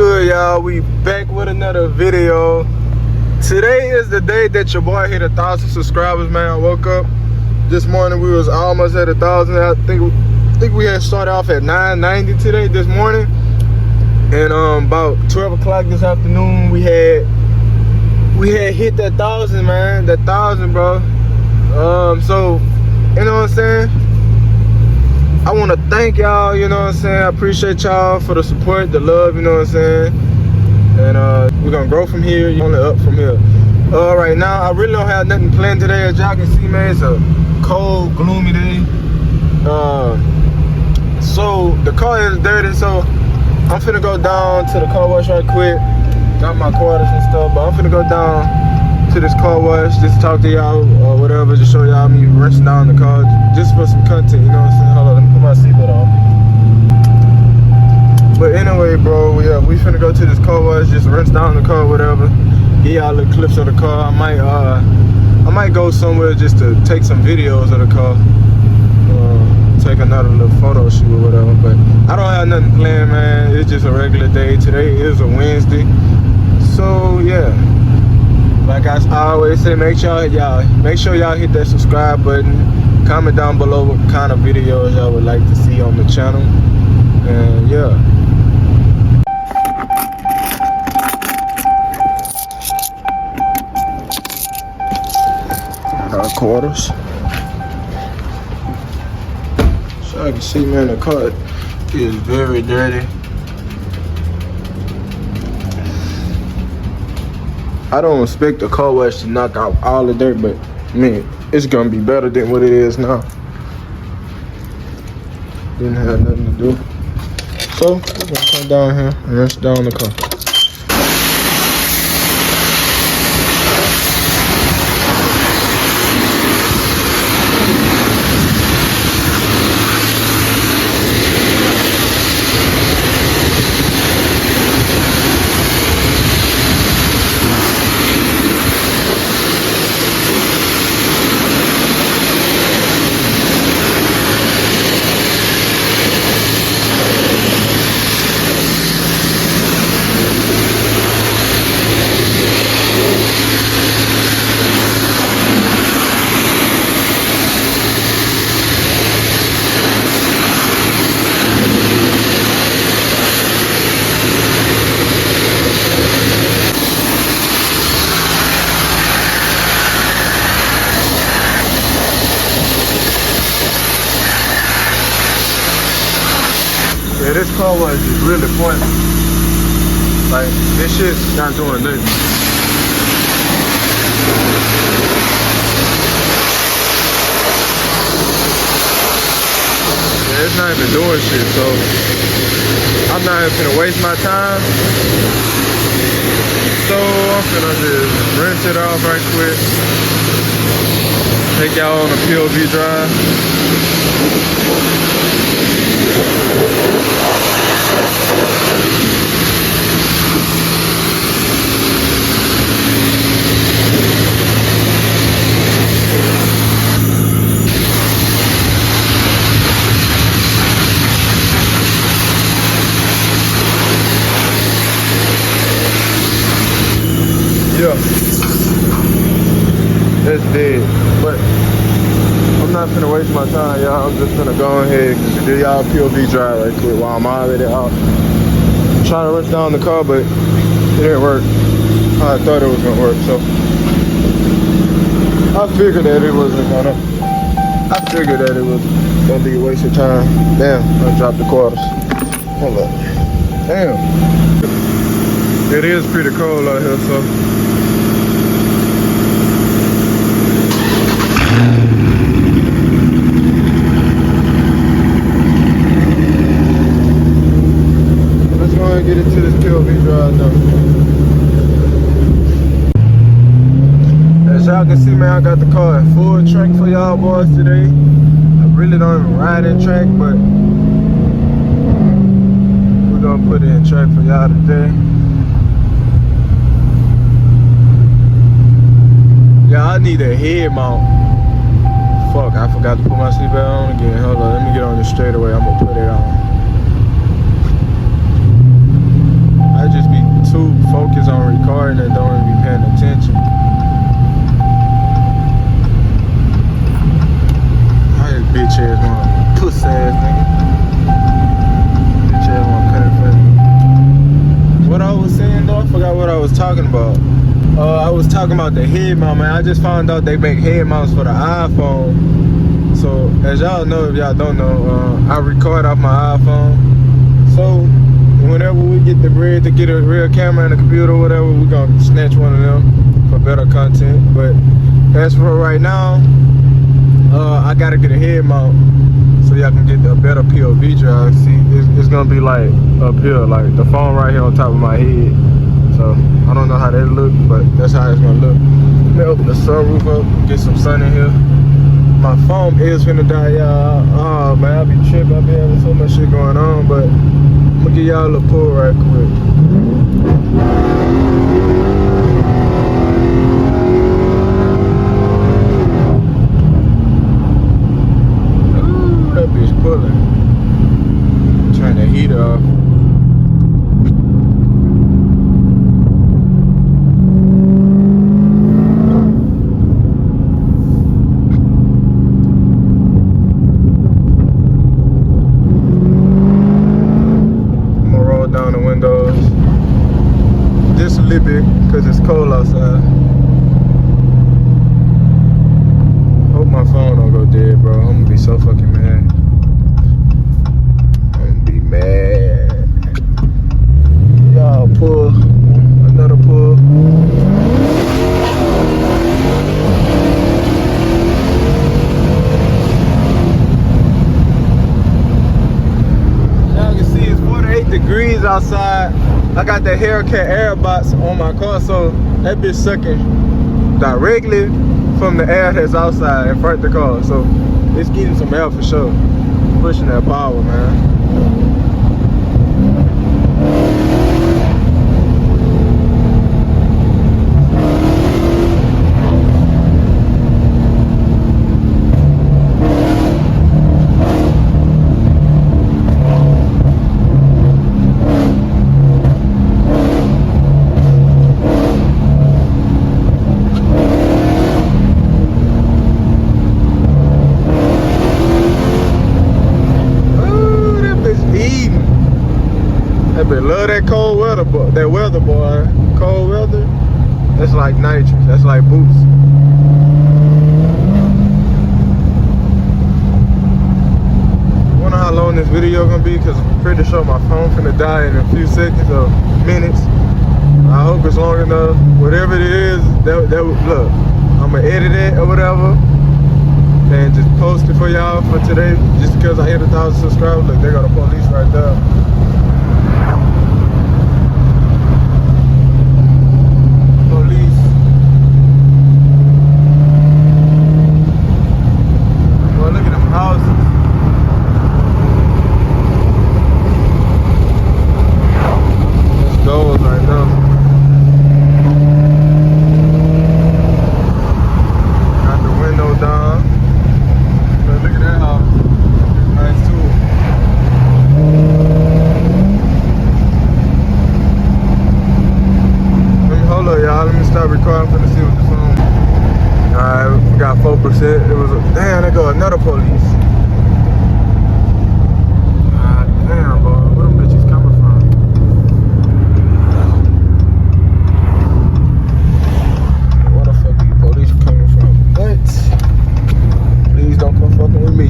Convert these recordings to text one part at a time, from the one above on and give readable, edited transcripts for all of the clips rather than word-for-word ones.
good, y'all? We back with another video. Today is the day that your boy hit 1,000 subscribers, man. I woke up this morning, we was almost at 1,000. I think we had started off at 990 today, this morning. And about 12 o'clock this afternoon, we had hit that 1,000, man. That 1,000, bro. So, you know what I'm saying? I want to thank y'all, you know what I'm saying? I appreciate y'all for the support, the love, you know what I'm saying? And we're going to grow from here, only up from here. Right now, I really don't have nothing planned today. As y'all can see, man, it's a cold, gloomy day. So, the car is dirty, so I'm finna go down to the car wash right quick. Got my quarters and stuff, but I'm finna go down to this car wash, just talk to y'all or whatever, just show y'all me rinsing down the car, just for some content, you know what I'm saying? Hold on, let me put my seatbelt on. But anyway, bro, we finna go to this car wash, just rinse down the car, whatever. Give y'all little clips of the car. I might go somewhere just to take some videos of the car, take another little photo shoot or whatever. But I don't have nothing planned, man. It's just a regular day. Today is a Wednesday, so yeah. Like I always say, make sure y'all hit that subscribe button. Comment down below what kind of videos y'all would like to see on the channel. And yeah. Our quarters. So I can see, man, the car is very dirty. I don't expect the car wash to knock out all the dirt, but man, it's gonna be better than what it is now. Didn't have nothing to do. So we're gonna come down here and rinse down the car. Yeah, this car wash is really pointless. Like, this shit's not doing nothing. Yeah, it's not even doing shit, so I'm not even gonna waste my time. So I'm gonna just rinse it off right quick. Take y'all on a POV drive. Yeah, that's dead, but I'm not finna waste my time, y'all. I'm just gonna go ahead and do y'all POV drive right quick while I'm already out. I'm trying to rinse down the car, but it didn't work how I thought it was gonna work, so I figured that it was gonna be a waste of time. Damn, I dropped the quarters. Hold up. Damn. It is pretty cold out here, so let's go ahead and get into this POV drive now. As y'all can see, man, I got the car in full track for y'all boys today. I really don't even ride in track, but we're gonna put it in track for y'all today. Yeah, I need a head mount. Fuck, I forgot to put my seatbelt on again. Hold on, let me get on this straightaway. I'm gonna put it on. I just person that don't even be paying attention. I just bitch ass one, puss ass nigga. Bitch ass one cut it for. What I was saying though, I forgot what I was talking about. I was talking about the head mount, man. I just found out they make head mounts for the iPhone. So as y'all know, if y'all don't know, I record off my iPhone. So whenever we get the bread to get a real camera and a computer or whatever, we gonna snatch one of them for better content. But as for right now, I gotta get a head mount so y'all can get a better POV drive. See, it's gonna be like up here, like the phone right here on top of my head. So I don't know how that look, but that's how it's gonna look. Let me open the sunroof up, get some sun in here. My phone is finna die, y'all. Oh man, I be tripping. I be having so much shit going on, but I'm gonna give y'all a little pull right quick. Ooh, that bitch pulling. Turn the heater off. Down the windows just a little bit because it's cold outside. Hope my phone don't go dead, bro. I'm gonna be so fucking mad. I'm gonna be mad. Y'all pull, another pull. Degrees outside. I got the Hellcat air box on my car, so that bitch sucking directly from the air that's outside in front of the car. So it's getting some air for sure. Pushing that power, man. Love that cold weather, boy. That weather, boy. Cold weather. That's like nitrous. That's like boots. Wonder how long this video gonna be, because I'm pretty sure my phone finna die in a few seconds or minutes. I hope it's long enough. Whatever it is, that look, I'm gonna edit it or whatever and just post it for y'all for today. Just because I hit 1,000 subscribers. Look, they got a police right there. Recording for the see what this on. Alright, we got 4%. It was a damn, there go another police. Damn, boy, where them bitches coming from? Where the fuck these police coming from? What? Please don't come fucking with me.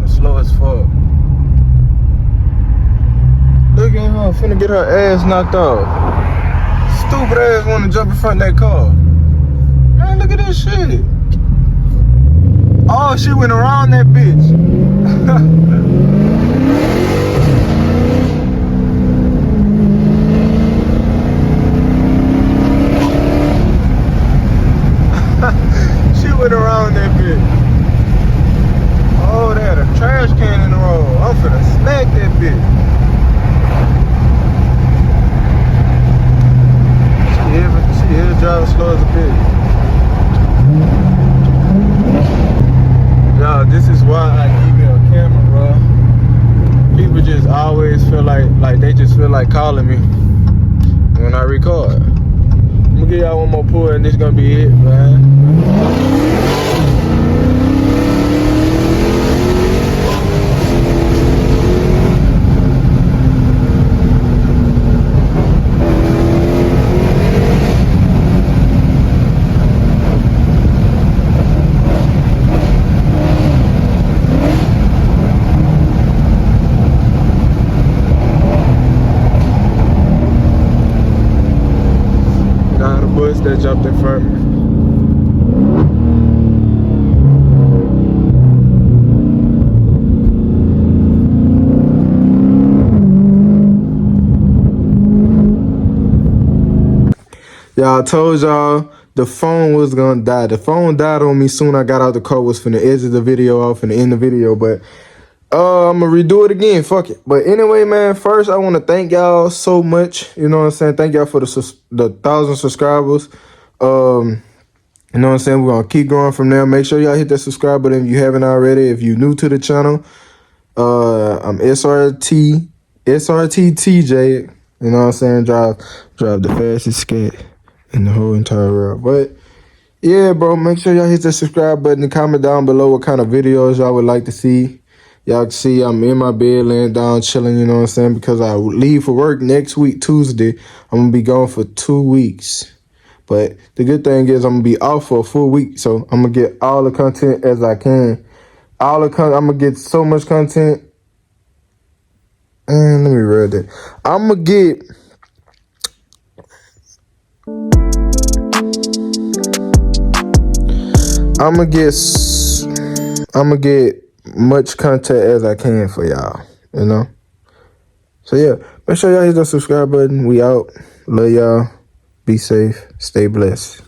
Slow as fuck. Look at her, finna get her ass knocked off. Stupid ass wanna jump in front of that car. Man, look at this shit. Oh, she went around that bitch. they just feel like calling me when I record. I'm gonna give y'all one more pull and this gonna be it, man. Bus that jumped in front of me. Y'all, I told y'all the phone was gonna die. The phone died on me soon. I got out the car, was finna exit the video off and end the video, but I'm gonna redo it again. Fuck it. But anyway, man, first I want to thank y'all so much. You know what I'm saying? Thank y'all for the 1,000 subscribers. You know what I'm saying? We're gonna keep going from there. Make sure y'all hit that subscribe button if you haven't already. If you're new to the channel, I'm SRT TJ. You know what I'm saying? Drive the fastest scat in the whole entire world. But yeah, bro, make sure y'all hit that subscribe button and comment down below what kind of videos y'all would like to see. Y'all can see I'm in my bed, laying down, chilling, you know what I'm saying? Because I leave for work next week, Tuesday. I'm going to be gone for 2 weeks. But the good thing is I'm going to be off for a full week. So I'm going to get all the content as I can. I'm going to get so much content. And let me read that. I'm going to get much content as I can for y'all, you know? So yeah, make sure y'all hit the subscribe button. We out. Love y'all. Be safe. Stay blessed.